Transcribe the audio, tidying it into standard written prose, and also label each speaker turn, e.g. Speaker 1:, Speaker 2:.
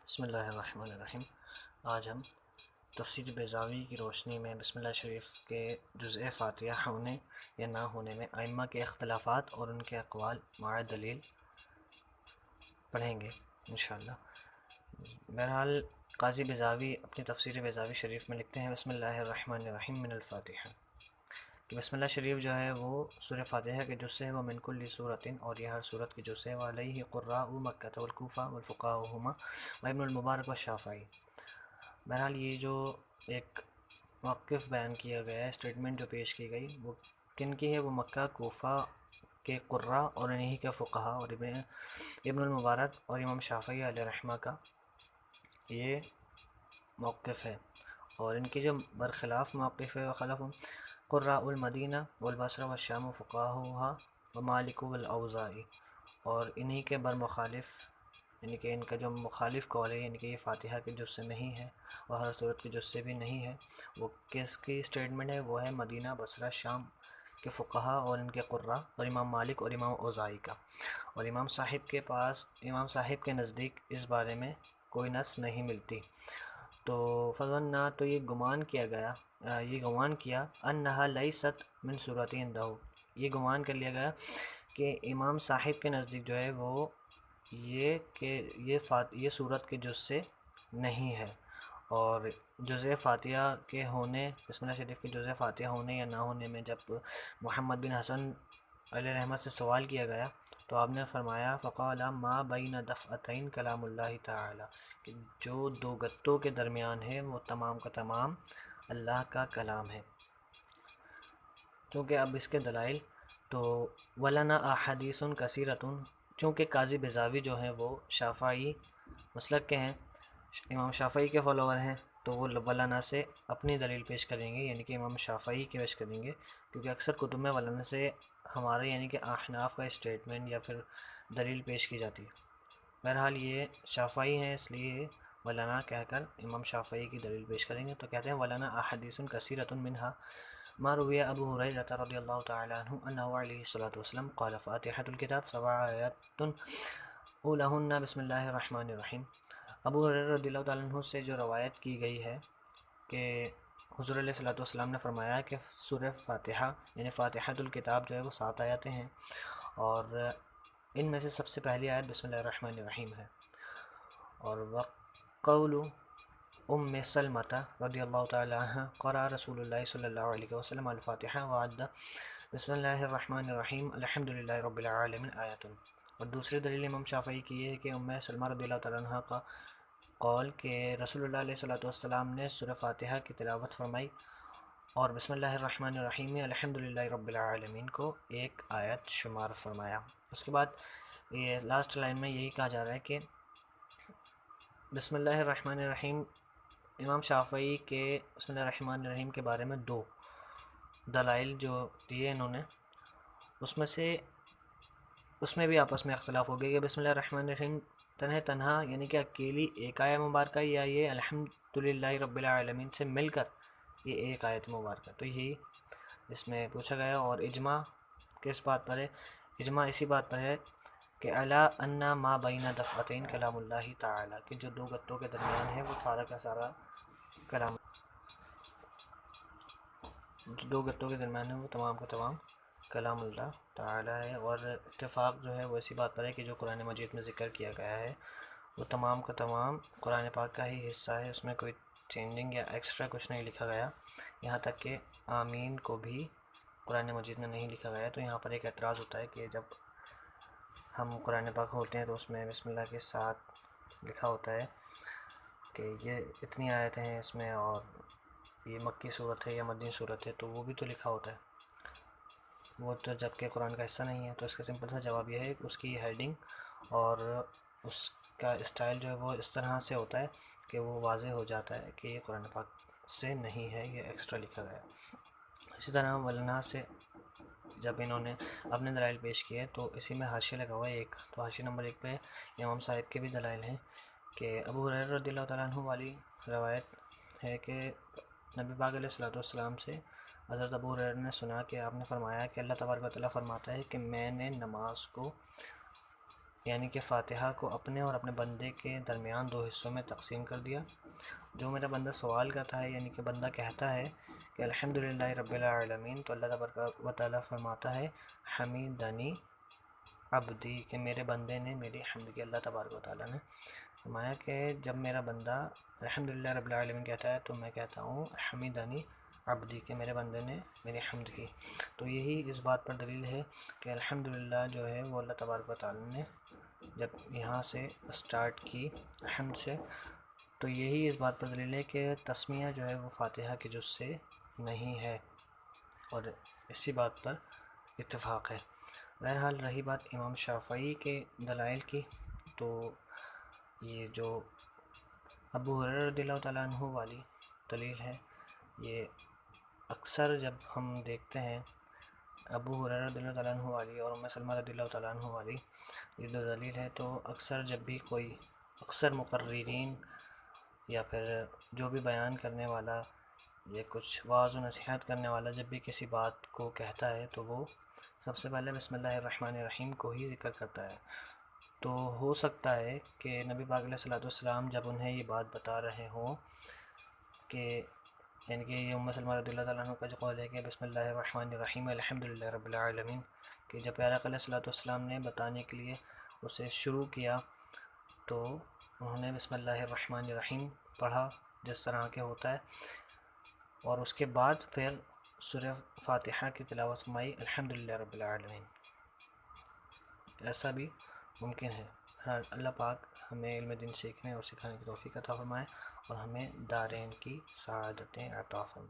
Speaker 1: بسم اللہ الرحمن الرحیم۔ آج ہم تفسیر بیضاوی کی روشنی میں بسم اللہ شریف کے جزء فاتحہ ہونے یا نہ ہونے میں ائمہ کے اختلافات اور ان کے اقوال مع دلیل پڑھیں گے انشاءاللہ۔ بہرحال قاضی بیضاوی اپنی تفسیر بیضاوی شریف میں لکھتے ہیں بسم اللہ الرحمن الرحیم من الفاتحہ، کہ بسم اللہ شریف جو ہے وہ سورہ فاتحہ کے جز سے ہے، وہ من کل سورۃ، اور یہ ہر صورت کی جز سے ہے، وعلیہ قراء مکہ والکوفہ والفقہاء وابن المبارک والشافعی۔ بہرحال یہ جو ایک موقف بیان کیا گیا ہے، اسٹیٹمنٹ جو پیش کی گئی، وہ کن کی ہے؟ وہ مکہ کوفہ کے قراء اور انہی کے فقہاء اور ابن المبارک اور امام شافعی علیہ رحمہ کا یہ موقف ہے، اور ان کی جو برخلاف موقف ہے وخلف قراء المدینہ والبصرہ والشام وفقہاؤہا ومالک والاوزاعی، اور انہی کے برمخالف، یعنی کہ ان کا جو مخالف قول ہے، یعنی کہ یہ فاتحہ کے جز سے نہیں ہے اور ہر صورت کے جز سے بھی نہیں ہے، وہ کس کی اسٹیٹمنٹ ہے؟ وہ ہے مدینہ، بصرہ، شام کے فقہاء اور ان کے قراء اور امام مالک اور امام اوزاعی کا، اور امام صاحب کے نزدیک اس بارے میں کوئی نص نہیں ملتی۔ تو فظنّا، تو یہ گمان کیا انہا لیست من صورت عندہ، یہ گمان کر لیا گیا کہ امام صاحب کے نزدیک جو ہے وہ یہ صورت کے جز سے نہیں ہے، اور جزء فاتحہ کے ہونے، بسم اللہ شریف کے جزء فاتحہ ہونے یا نہ ہونے میں جب محمد بن حسن علیہ رحمت سے سوال کیا گیا تو آپ نے فرمایا فقال ما بین دفعتین کلام اللہ تعالی، کہ جو دو گتوں کے درمیان ہے وہ تمام کا تمام اللہ کا کلام ہے۔ کیونکہ اب اس کے دلائل تو ولنا احادیث کثیرۃ، چونکہ قاضی بیضاوی جو ہیں وہ شافعی مسلک کے ہیں، امام شافعی کے فالوور ہیں، تو وہ ولنا سے اپنی دلیل پیش کریں گے، یعنی کہ امام شافعی کی پیش کریں گے، کیونکہ اکثر کتب میں ولنا سے ہمارے یعنی کہ احناف کا اسٹیٹمنٹ یا پھر دلیل پیش کی جاتی ہے۔ بہرحال یہ شافعی ہیں، اس لیے ولنا کہہ کر امام شافعی کی دلیل پیش کریں گے، تو کہتے ہیں ولنا احادیث کثیرۃ منہا ما روی ابو ہریرہ رضی اللہ تعالی عنہ انہ علیہ الصلاۃ والسلام قال فاتحۃ الکتاب 7 آیات اولہن بسم اللہ الرحمن الرحیم۔ ابو ہریرہ رضی اللہ تعالیٰ عنہ سے جو روایت کی گئی ہے کہ حضور علیہ الصلاۃ والسلام نے فرمایا کہ سورہ فاتحہ یعنی فاتحۃ الکتاب جو ہے وہ 7 آیاتیں ہیں، اور ان میں سے سب سے پہلی آیت بسم اللہ الرحمن الرحیم ہے، اور وقول ام سلمۃ رضی اللہ تعالی عنہ قرأ رسول اللہ صلی اللہ علیہ وسلم الفاتحہ وعد بسم اللہ الرحمن الرحیم الحمد للہ رب العالمین آیۃ۔ اور دوسری دلیل امام شافعی کی یہ ہے کہ ام سلمہ رضی اللہ تعالی عنہ کا قول کہ رسول اللہ علیہ الصلوۃ والسلام نے سورہ فاتحہ کی تلاوت فرمائی اور بسم اللہ الرحمن الرحیم الحمد للہ رب العالمین کو ایک آیت شمار فرمایا۔ اس کے بعد یہ لاسٹ لائن میں یہی کہا جا رہا ہے کہ بسم اللہ الرحمن الرحیم، امام شافعی کے بسم اللہ الرحمن الرحیم کے بارے میں دو دلائل جو دیے انہوں نے، اس میں بھی آپس میں اختلاف ہو گیا کہ بسم اللہ الرحمن الرحیم تنہا یعنی کہ اکیلی ایک آیت مبارکہ، یا یہ الحمد للہ رب العالمین سے مل کر یہ ایک آیت مبارکہ، تو یہی اس میں پوچھا گیا۔ اور اجماع کس بات پر ہے؟ اجماع اسی بات پر ہے کہ الا ان ما بین دفعتین کلام اللہ تعالی، کہ جو دو گتوں کے درمیان ہے وہ سارا کا سارا کلام، جو دو گتوں کے درمیان ہے وہ تمام کا تمام کلام اللہ تعالی ہے۔ اور اتفاق جو ہے وہ اسی بات پر ہے کہ جو قرآن مجید میں ذکر کیا گیا ہے وہ تمام کا تمام قرآن پاک کا ہی حصہ ہے، اس میں کوئی چینجنگ یا ایکسٹرا کچھ نہیں لکھا گیا، یہاں تک کہ آمین کو بھی قرآن مجید میں نہیں لکھا گیا۔ تو یہاں پر ایک اعتراض ہوتا ہے کہ جب ہم قرآن پاک کھولتے ہیں تو اس میں بسم اللہ کے ساتھ لکھا ہوتا ہے کہ یہ اتنی آیتیں ہیں اس میں، اور یہ مکی صورت ہے یا مدنی صورت ہے، تو وہ بھی تو لکھا ہوتا ہے، وہ تو جب کہ قرآن کا حصہ نہیں ہے۔ تو اس کا سمپل سا جواب یہ ہے کہ اس کی ہیڈنگ اور اس کا اسٹائل جو ہے وہ اس طرح سے ہوتا ہے کہ وہ واضح ہو جاتا ہے کہ یہ قرآن پاک سے نہیں ہے، یہ ایکسٹرا لکھا گیا ہے۔ اسی طرح ولنا سے جب انہوں نے اپنے دلائل پیش کیے تو اسی میں حاشیہ لگا ہوا ہے ایک، تو حاشیہ نمبر 1 پہ امام صاحب کے بھی دلائل ہیں کہ ابو ہریرہ رضی اللہ تعالیٰ عنہ والی روایت ہے کہ نبی پاک علیہ الصلوۃ والسلام سے حضرت ابو ہریرہ نے سنا کہ آپ نے فرمایا کہ اللہ تبارک و تعالیٰ فرماتا ہے کہ میں نے نماز کو یعنی کہ فاتحہ کو اپنے اور اپنے بندے کے درمیان دو حصوں میں تقسیم کر دیا۔ جو میرا بندہ سوال کرتا ہے، یعنی کہ بندہ کہتا ہے کہ الحمدللہ رب العالمین، تو اللہ تبارک و تعالیٰ فرماتا ہے حمیدنی عبدی، کہ میرے بندے نے میری حمد کی۔ اللہ تبارک و تعالیٰ نے فرمایا کہ جب میرا بندہ الحمدللہ رب العالمین کہتا ہے تو میں کہتا ہوں حمیدنی عبدی، کہ میرے بندے نے میری حمد کی۔ تو یہی اس بات پر دلیل ہے کہ الحمدللہ جو ہے وہ اللہ تبارک و تعالیٰ نے جب یہاں سے اسٹارٹ کی حمد سے، تو یہی اس بات پر دلیل ہے کہ تسمیہ جو ہے وہ فاتحہ کے جز سے نہیں ہے، اور اسی بات پر اتفاق ہے۔ بہرحال رہی بات امام شافعی کے دلائل کی، تو یہ جو ابو ہریرہ رضی اللہ تعالیٰ عنہ والی دلیل ہے، یہ اکثر جب ہم دیکھتے ہیں ابو ہریرہ رضی اللہ تعالیٰ عنہ والی اور ام سلمہ رضی اللہ تعالیٰ عنہ والی یہ دو دلیل ہے، تو اکثر جب بھی کوئی اکثر مقررین یا پھر جو بھی بیان کرنے والا یا کچھ وعظ و نصیحت کرنے والا جب بھی کسی بات کو کہتا ہے تو وہ سب سے پہلے بسم اللہ الرحمن الرحیم کو ہی ذکر کرتا ہے۔ تو ہو سکتا ہے کہ نبی پاک علیہ الصلوۃ والسلام جب انہیں یہ بات بتا رہے ہوں کہ یعنی کہ یہ ام سلمہ رضی اللہ تعالیٰ عنہ کا جو قول ہے کہ بسم اللہ الرحمن الرحیم الحمدللہ رب العالمین، کہ جب پیارا آقا علیہ الصلوۃ والسلام نے بتانے کے لیے اسے شروع کیا تو انہوں نے بسم اللہ الرحمن الرحیم پڑھا جس طرح کے ہوتا ہے، اور اس کے بعد پھر سورہ فاتحہ کی تلاوت فرمائی الحمدللہ رب العالمین۔ ایسا بھی ممکن ہے۔ اللہ پاک ہمیں علم دین سیکھنے اور سکھانے کی توفیق عطا فرمائے، اور ہمیں دارین کی سعادتیں عطا فرمائے۔